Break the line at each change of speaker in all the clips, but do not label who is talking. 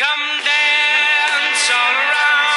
Come dance all around the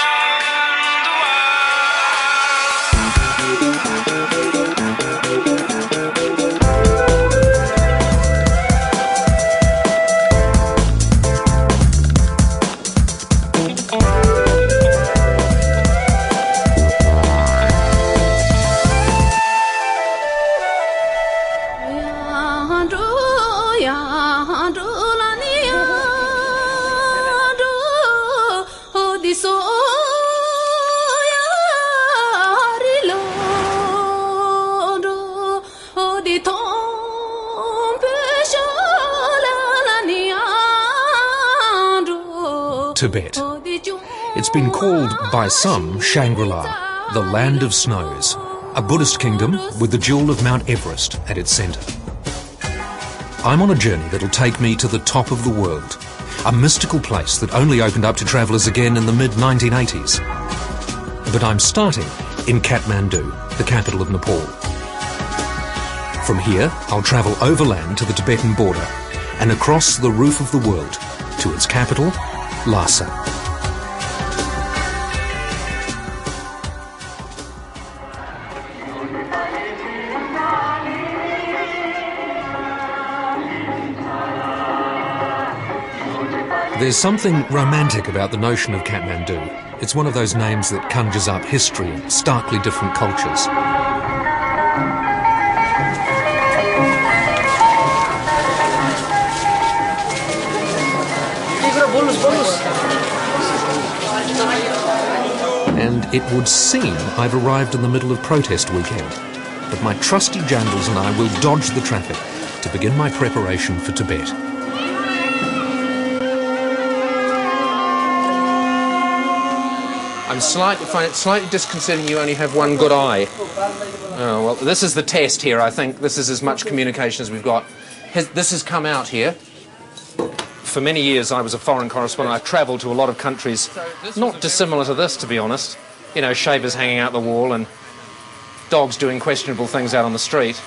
Tibet. It's been called by some Shangri-La, the land of snows, a Buddhist kingdom with the jewel of Mount Everest at its centre. I'm on a journey that'll take me to the top of the world, a mystical place that only opened up to travellers again in the mid-1980s. But I'm starting in Kathmandu, the capital of Nepal. From here, I'll travel overland to the Tibetan border and across the roof of the world to its capital, Lhasa. There's something romantic about the notion of Kathmandu. It's one of those names that conjures up history and starkly different cultures. And it would seem I've arrived in the middle of protest weekend, but my trusty jandals and I will dodge the traffic to begin my preparation for Tibet.
I find it slightly disconcerting you only have one good eye. Oh, well, this is the test here, I think. This is as much communication as we've got. This has come out here. For many years I was a foreign correspondent. I've travelled to a lot of countries, not dissimilar to this, to be honest. You know, shavers hanging out the wall and dogs doing questionable things out on the street.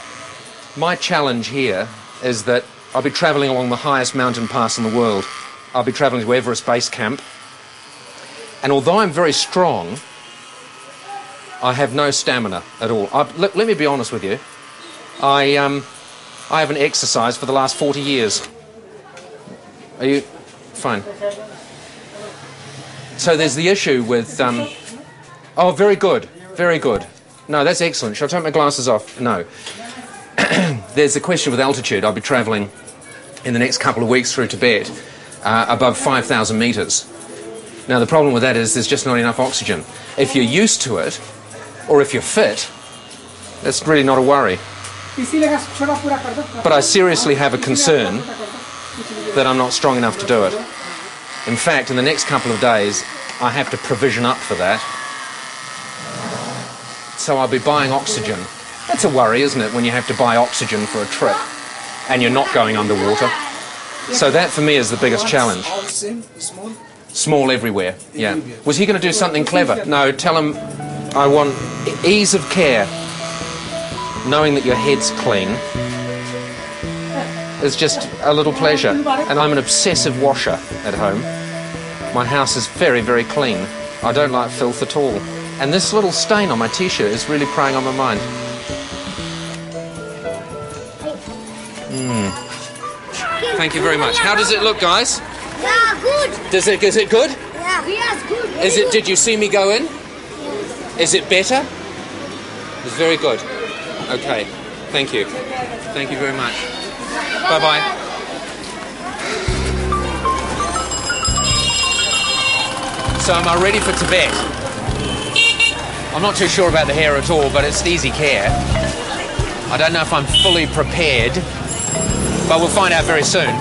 My challenge here is that I'll be travelling along the highest mountain pass in the world. I'll be travelling to Everest Base Camp. And although I'm very strong, I have no stamina at all. Let me be honest with you. I haven't exercised for the last 40 years. Are you... Fine. So there's the issue with... Oh, very good. Very good. No, that's excellent. Shall I take my glasses off? No. There's a question with altitude. I'll be travelling in the next couple of weeks through Tibet above 5,000 metres. Now, the problem with that is there's just not enough oxygen. If you're used to it, or if you're fit, that's really not a worry. But I seriously have a concern that I'm not strong enough to do it. In fact, in the next couple of days, I have to provision up for that. So I'll be buying oxygen. That's a worry, isn't it, when you have to buy oxygen for a trip and you're not going underwater? So that, for me, is the biggest challenge. Small everywhere, yeah. Was he going to do something clever? No, tell him I want ease of care. Knowing that your head's clean is just a little pleasure. And I'm an obsessive washer at home. My house is very, very clean. I don't like filth at all. And this little stain on my t-shirt is really preying on my mind. Thank you very much. How does it look, guys?
Yeah, good.
Is it good?
Yeah, yes, good.
Is it? Did you see me go in?
Yes.
Is it better? It's very good. Okay. Thank you. Thank you very much. Bye-bye. So am I ready for Tibet? I'm not too sure about the hair at all, but it's easy care. I don't know if I'm fully prepared, but we'll find out very soon.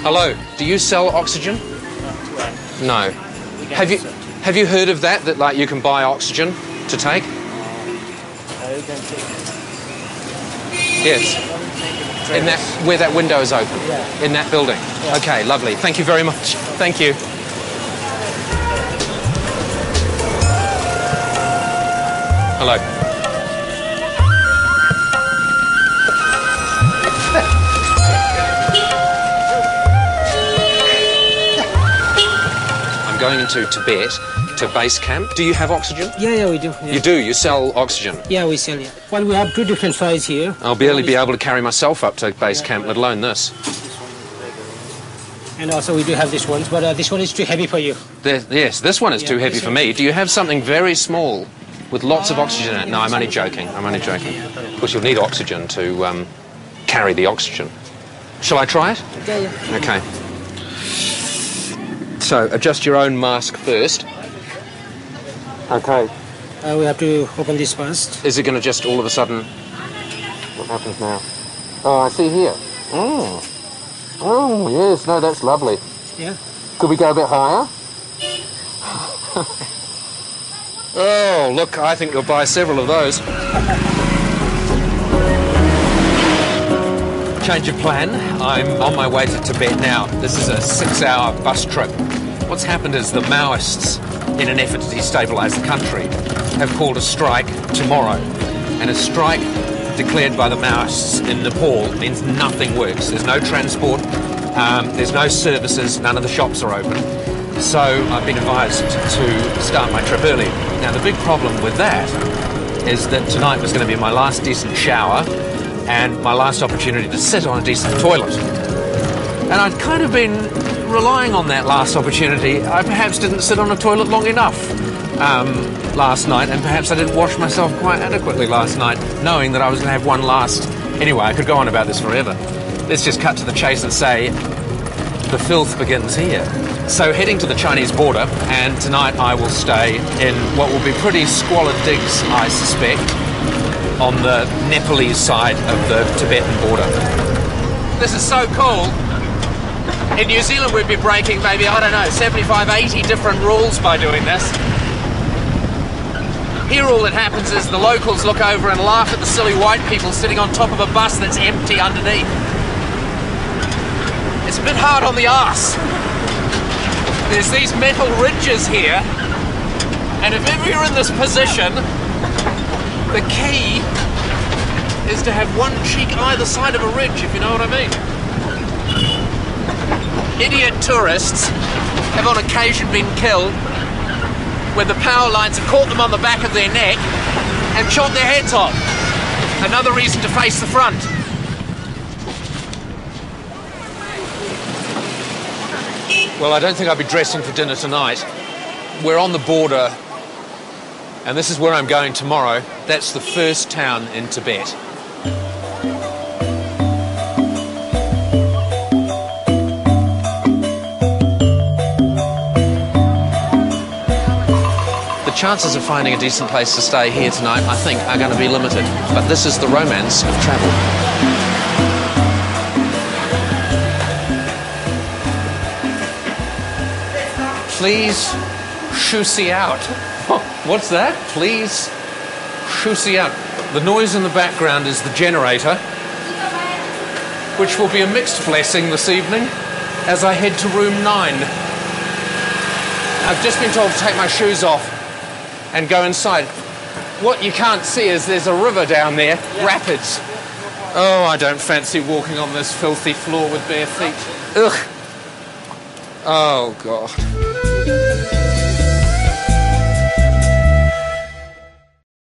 Hello, do you sell oxygen? No. Have you heard of that like you can buy oxygen to take? Yes. In that where that window is open? In that building? Okay, lovely. Thank you very much. Thank you. Hello. going into Tibet to base camp. Do you have oxygen?
Yeah, we do. Yeah.
You do? You sell oxygen?
Yeah, we sell it. Well, we have two different sizes here.
I'll barely be able to carry myself up to base camp, let alone this.
And also we do have this one, but this one is too heavy for you.
Yes, this one is too heavy
this
for
one-
me. Do you have something very small with lots of oxygen in it? No, I'm only joking. I'm only joking. Of course, you'll need oxygen to carry the oxygen. Shall I try it?
Yeah.
Okay. So, adjust your own mask first. Okay.
We have to open this first.
Is it going to just all of a sudden... What happens now? Oh, I see here. Oh, yes, no, that's lovely.
Yeah.
Could we go a bit higher? Oh, look, I think you'll buy several of those. Change of plan. I'm on my way to Tibet now. This is a 6-hour bus trip. What's happened is the Maoists, in an effort to destabilise the country, have called a strike tomorrow. And a strike declared by the Maoists in Nepal means nothing works. There's no transport, there's no services, none of the shops are open. So I've been advised to start my trip early. Now the big problem with that is that tonight was going to be my last decent shower and my last opportunity to sit on a decent toilet. And I'd kind of been relying on that last opportunity. I perhaps didn't sit on a toilet long enough last night, and perhaps I didn't wash myself quite adequately last night, knowing that I was going to have one last... Anyway, I could go on about this forever. Let's just cut to the chase and say the filth begins here. So heading to the Chinese border, and tonight I will stay in what will be pretty squalid digs, I suspect, on the Nepalese side of the Tibetan border. This is so cool. In New Zealand we'd be breaking maybe, I don't know, 75, 80 different rules by doing this. Here all that happens is the locals look over and laugh at the silly white people sitting on top of a bus that's empty underneath. It's a bit hard on the arse. There's these metal ridges here, and if ever you're in this position, the key is to have one cheek either side of a ridge, if you know what I mean. Idiot tourists have on occasion been killed when the power lines have caught them on the back of their neck and chopped their heads off. Another reason to face the front. Well, I don't think I'll be dressing for dinner tonight. We're on the border, and this is where I'm going tomorrow. That's the first town in Tibet. The chances of finding a decent place to stay here tonight, I think, are going to be limited. But this is the romance of travel. Please shusi out. What's that? Please shusi out. The noise in the background is the generator, which will be a mixed blessing this evening as I head to room 9. I've just been told to take my shoes off and go inside. What you can't see is there's a river down there, rapids. Oh, I don't fancy walking on this filthy floor with bare feet. Ugh. Oh, God.